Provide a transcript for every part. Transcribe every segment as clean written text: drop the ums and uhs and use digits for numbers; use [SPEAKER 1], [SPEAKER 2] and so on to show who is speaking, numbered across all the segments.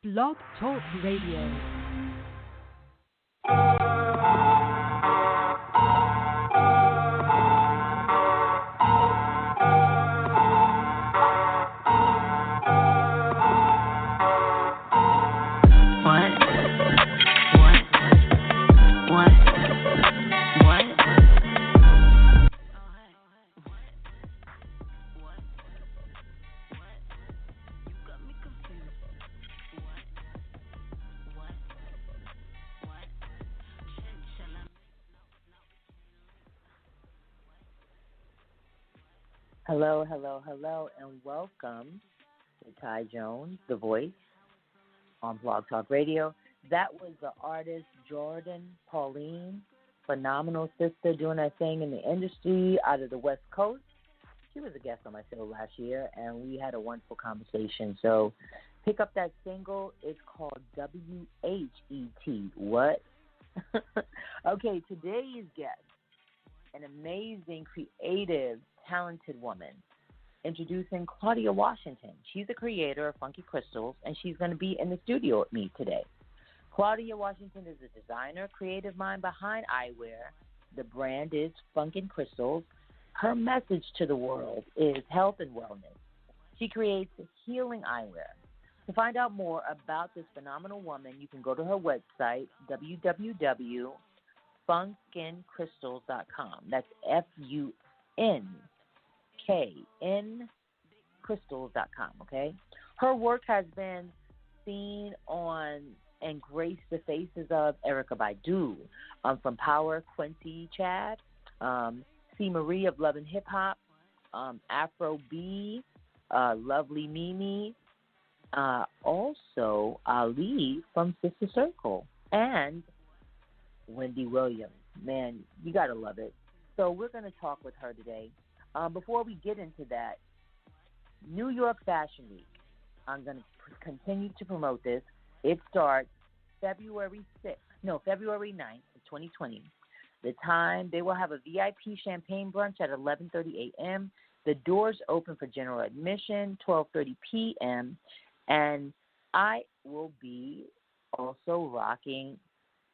[SPEAKER 1] Blog Talk Radio.
[SPEAKER 2] Hello, hello, hello, and welcome to Ty Jones, The Voice, on Blog Talk Radio. That was the artist Jordan Pauline, phenomenal sister doing her thing in the industry out of the West Coast. She was a guest on my show last year, and we had a wonderful conversation. So pick up that single. It's called WHET. What? Okay, today's guest, an amazing, creative, talented woman, introducing Claudia Washington. She's the creator of FunkyCrystals, and she's going to be in the studio with me today. Claudia Washington is the designer, creative mind behind eyewear. The brand is FunknCrystals. Her message to the world is health and wellness. She creates healing eyewear. To find out more about this phenomenal woman, you can go to her website, www.FunknCrystals.com. That's FUNKN Crystals.com, okay? Her work has been seen on and graced the faces of ERYKAH Badu, from Power, QUINCY, Chad, C. Marie of Love and Hip Hop, AFROB, Lovely Mimi, also Ali from Sister Circle, and Wendy Williams. Man, you got to love it. So we're going to talk with her today. Before we get into that, New York Fashion Week, I'm going to continue to promote this. It starts February 9th of 2020. The time, they will have a VIP champagne brunch at 11:30 a.m. The doors open for general admission, 12:30 p.m. And I will be also rocking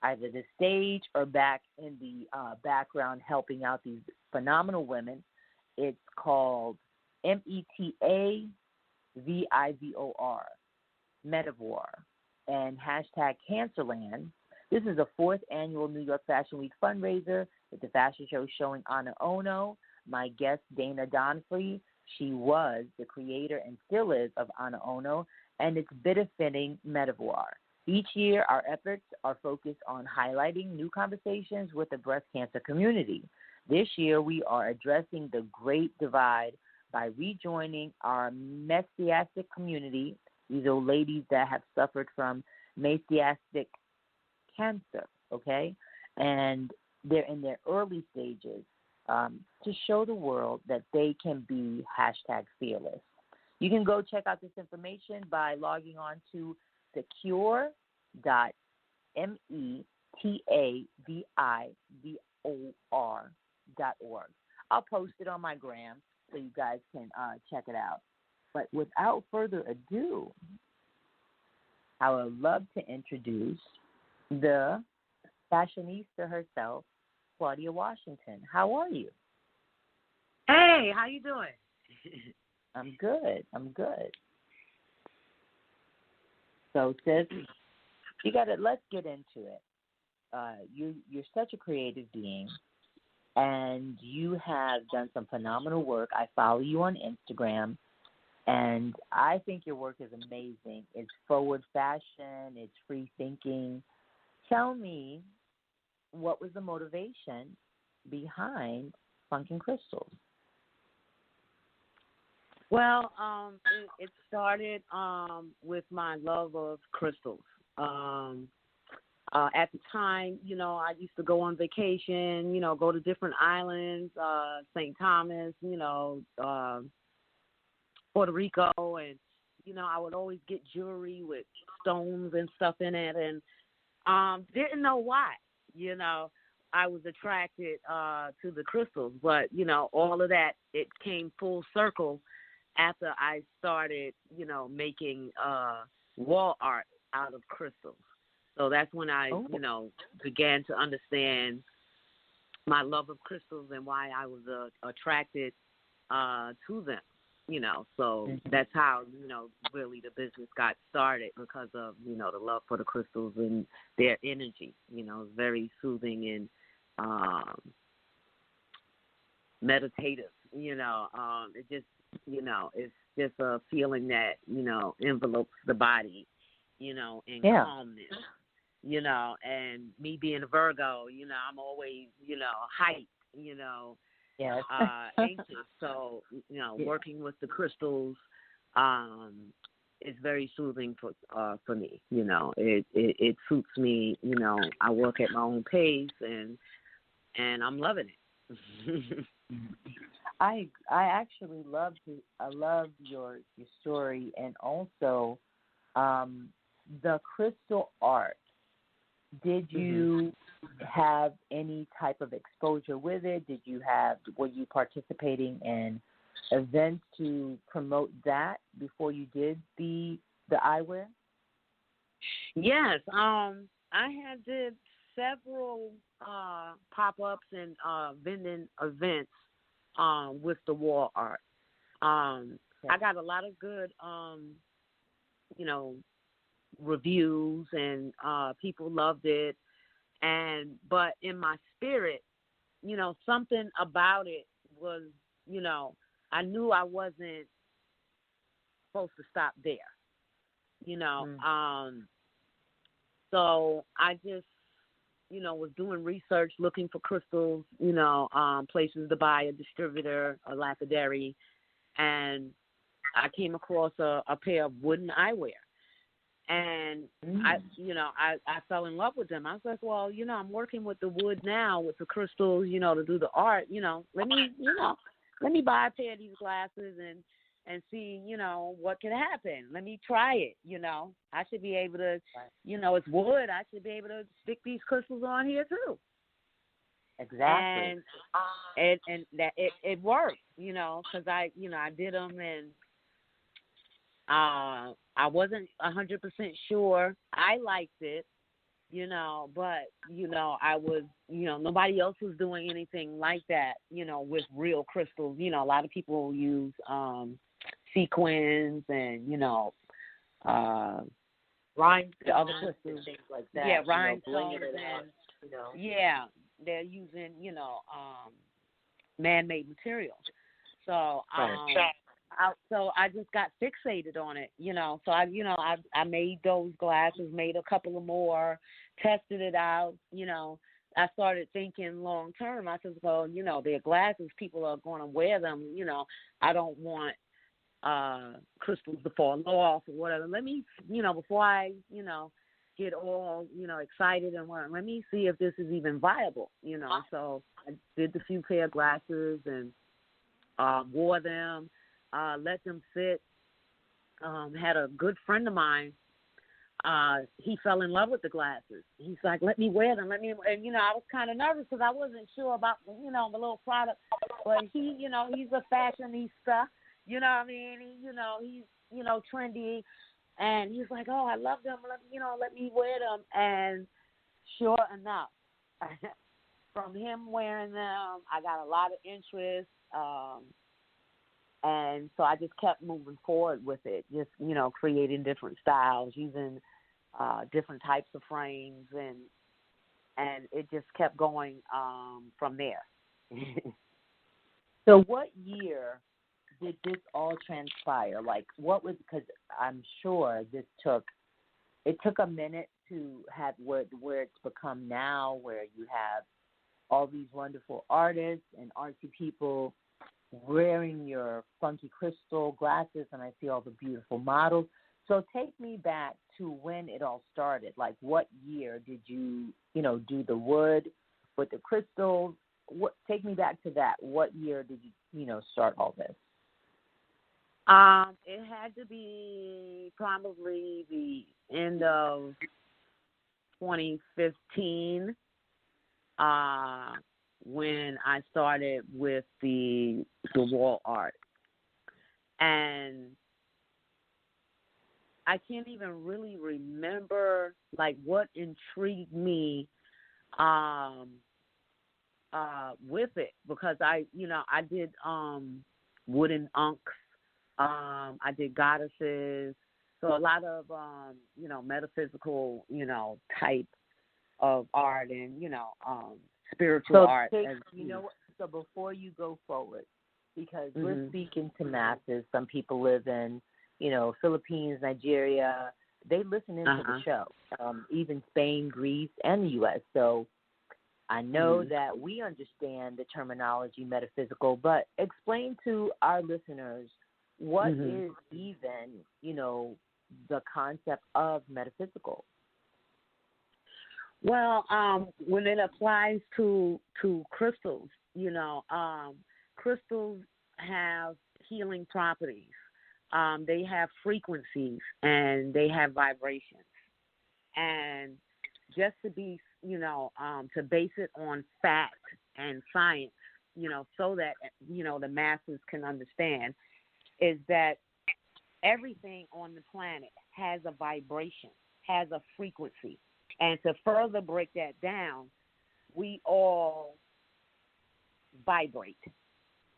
[SPEAKER 2] either the stage or back in the background helping out these phenomenal women. It's called METAVIVOR, Metavor, and hashtag Cancerland. This is the 4th annual New York Fashion Week fundraiser with the fashion show showing Ana Ono. My guest, Dana Donfrey, she was the creator and still is of Ana Ono, and it's befitting Metavor. Each year, our efforts are focused on highlighting new conversations with the breast cancer community. This year, we are addressing the great divide by rejoining our mesiastic community. These are ladies that have suffered from mesiastic cancer, okay? And they're in their early stages, to show the world that they can be hashtag fearless. You can go check out this information by logging on to secure.metavivor.org. I'll post it on my gram so you guys can check it out. But without further ado, I would love to introduce the fashionista herself, Claudia Washington. How are you?
[SPEAKER 3] Hey, how you doing?
[SPEAKER 2] I'm good. So, sis, you got it. Let's get into it. You're such a creative being, and you have done some phenomenal work. I follow you on Instagram, and I think your work is amazing. It's forward fashion. It's free thinking. Tell me, what was the motivation behind FunknCrystals?
[SPEAKER 3] Well, it started with my love of crystals. At the time, I used to go on vacation, go to different islands, St. Thomas, Puerto Rico, and, I would always get jewelry with stones and stuff in it, and didn't know why, I was attracted to the crystals, but, all of that, it came full circle after I started, making wall art out of crystals. So that's when I, began to understand my love of crystals and why I was attracted to them. So that's how, really the business got started because of, the love for the crystals and their energy. It's very soothing and meditative. It just, it's just a feeling that, envelopes the body, in calmness. And me being a Virgo, I'm always, hyped,
[SPEAKER 2] Yes.
[SPEAKER 3] anxious. So, working with the crystals is very soothing for me. It suits me. I work at my own pace, and I'm loving it.
[SPEAKER 2] I actually love your story, and also the crystal art. Did you have any type of exposure with it? Were you participating in events to promote that before you did the eyewear?
[SPEAKER 3] Yes, I had did several pop-ups and vending events with the wall art. I got a lot of good, reviews, and people loved it. But in my spirit, something about it was, I knew I wasn't supposed to stop there, so I just, was doing research, looking for crystals, places to buy, a distributor, a lapidary, and I came across a pair of wooden eyewear. And I fell in love with them. I was like, well, I'm working with the wood now, with the crystals, to do the art. Let me buy a pair of these glasses and see, what can happen. Let me try it. I should be able to, it's wood. I should be able to stick these crystals on here too.
[SPEAKER 2] Exactly.
[SPEAKER 3] And that it worked, because I did them, and I wasn't 100% sure. I liked it, but, I was, nobody else was doing anything like that, with real crystals. A lot of people use sequins and,
[SPEAKER 2] rhinestones,
[SPEAKER 3] the other crystals,
[SPEAKER 2] and things like that.
[SPEAKER 3] Yeah, rhinestones,
[SPEAKER 2] and
[SPEAKER 3] yeah, they're using, man-made materials. So, so I just got fixated on it, So I made those glasses, made a couple of more, tested it out, I started thinking long term. I said, well, they're glasses, people are going to wear them, I don't want crystals to fall off or whatever. Let me, before I, get all, excited and let me see if this is even viable, So I did the few pair of glasses and wore them. Let them sit. Had a good friend of mine. He fell in love with the glasses. He's like, let me wear them. And, I was kind of nervous because I wasn't sure about, the little product. But he, he's a fashionista. You know what I mean? He's, trendy. And he's like, oh, I love them. Let me wear them. And sure enough, from him wearing them, I got a lot of interest. And so I just kept moving forward with it, just, creating different styles, using different types of frames, and it just kept going from there.
[SPEAKER 2] So what year did this all transpire? Like, what was, because I'm sure it took a minute to have where it's become now, where you have all these wonderful artists and artsy people wearing your funky crystal glasses, and I see all the beautiful models. So take me back to when it all started. Like, what year did you, do the wood with the crystals? Take me back to that. What year did you, start all this?
[SPEAKER 3] It had to be probably the end of 2015. When I started with the wall art. And I can't even really remember like what intrigued me with it, because I did wooden unks, I did goddesses, so a lot of metaphysical type of art and spiritual art.
[SPEAKER 2] So before you go forward, because we're speaking to masses, some people live in Philippines, Nigeria, they listen into the show, even Spain, Greece, and the U.S. So I know that we understand the terminology metaphysical, but explain to our listeners what is even, the concept of metaphysical.
[SPEAKER 3] Well, when it applies to crystals, crystals have healing properties. They have frequencies and they have vibrations. And just to be, to base it on fact and science, so that, the masses can understand, is that everything on the planet has a vibration, has a frequency. And to further break that down, we all vibrate,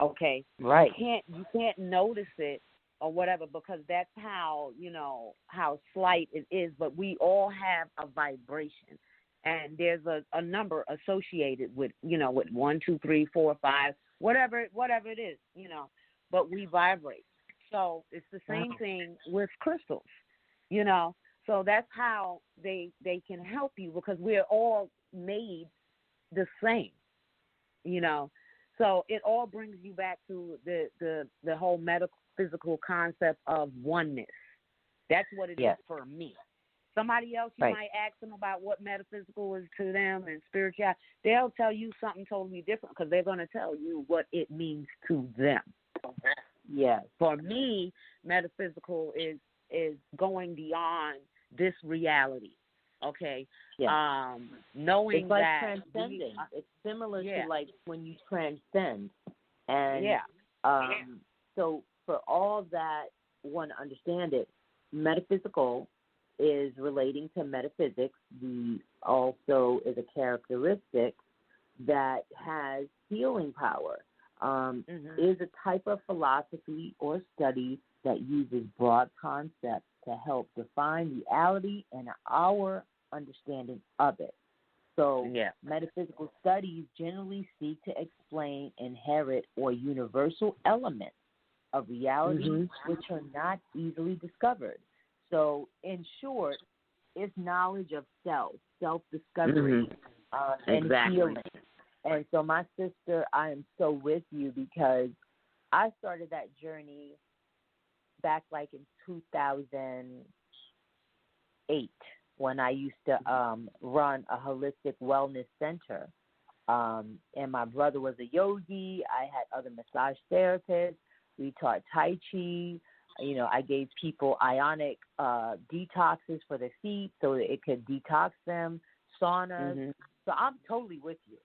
[SPEAKER 3] okay?
[SPEAKER 2] Right.
[SPEAKER 3] You can't notice it or whatever, because that's how, how slight it is, but we all have a vibration. And there's a number associated with, with 1, 2, 3, 4, 5, whatever it is, but we vibrate. So it's the same thing with crystals, So that's how they can help you, because we're all made the same, So it all brings you back to the whole metaphysical concept of oneness. That's what it is for me. Somebody else, you might ask them about what metaphysical is to them and spirituality. They'll tell you something totally different, because they're going to tell you what it means to them.
[SPEAKER 2] Yes.
[SPEAKER 3] For me, metaphysical is going beyond this reality. Okay.
[SPEAKER 2] Yeah.
[SPEAKER 3] Knowing
[SPEAKER 2] it's like
[SPEAKER 3] that
[SPEAKER 2] transcending. It's similar to like when you transcend. And so for all that want to understand it, metaphysical is relating to metaphysics. The also is a characteristic that has healing power. Is a type of philosophy or study that uses broad concepts to help define reality and our understanding of it. So metaphysical studies generally seek to explain inherent or universal elements of reality which are not easily discovered. So in short, it's knowledge of self-discovery, and healing. And so my sister, I am so with you, because I started that journey back like in 2008 when I used to run a holistic wellness center. And my brother was a yogi. I had other massage therapists. We taught Tai Chi. I gave people ionic detoxes for their feet so that it could detox them, saunas. So I'm totally with you.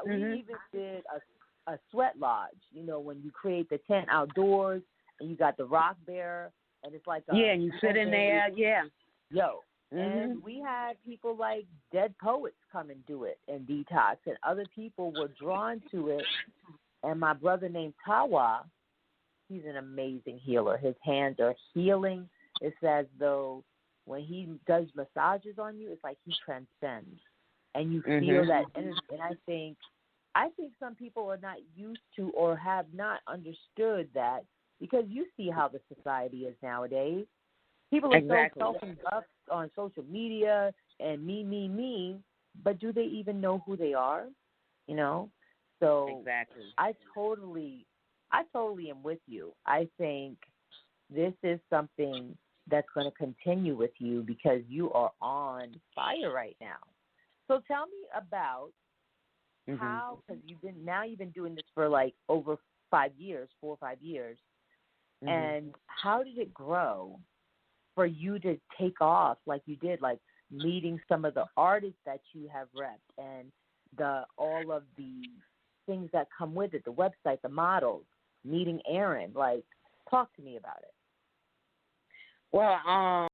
[SPEAKER 2] We even did a sweat lodge, when you create the tent outdoors and you got the rock bear and it's like
[SPEAKER 3] and you sit in there,
[SPEAKER 2] and we had people like dead poets come and do it and detox, and other people were drawn to it. And my brother named Tawa, he's an amazing healer. His hands are healing. It's as though when he does massages on you, it's like he transcends. And you feel that energy. And I think some people are not used to or have not understood that, because you see how the society is nowadays. People are so self-engulfed on social media and me, but do they even know who they are? So I totally am with you. I think this is something that's going to continue with you, because you are on fire right now. So tell me about how, because you've been doing this for like over 4 or 5 years, and how did it grow for you to take off like you did, like meeting some of the artists that you have repped and all of the things that come with it, the website, the models, meeting Aaron? Like, talk to me about it.
[SPEAKER 3] Well,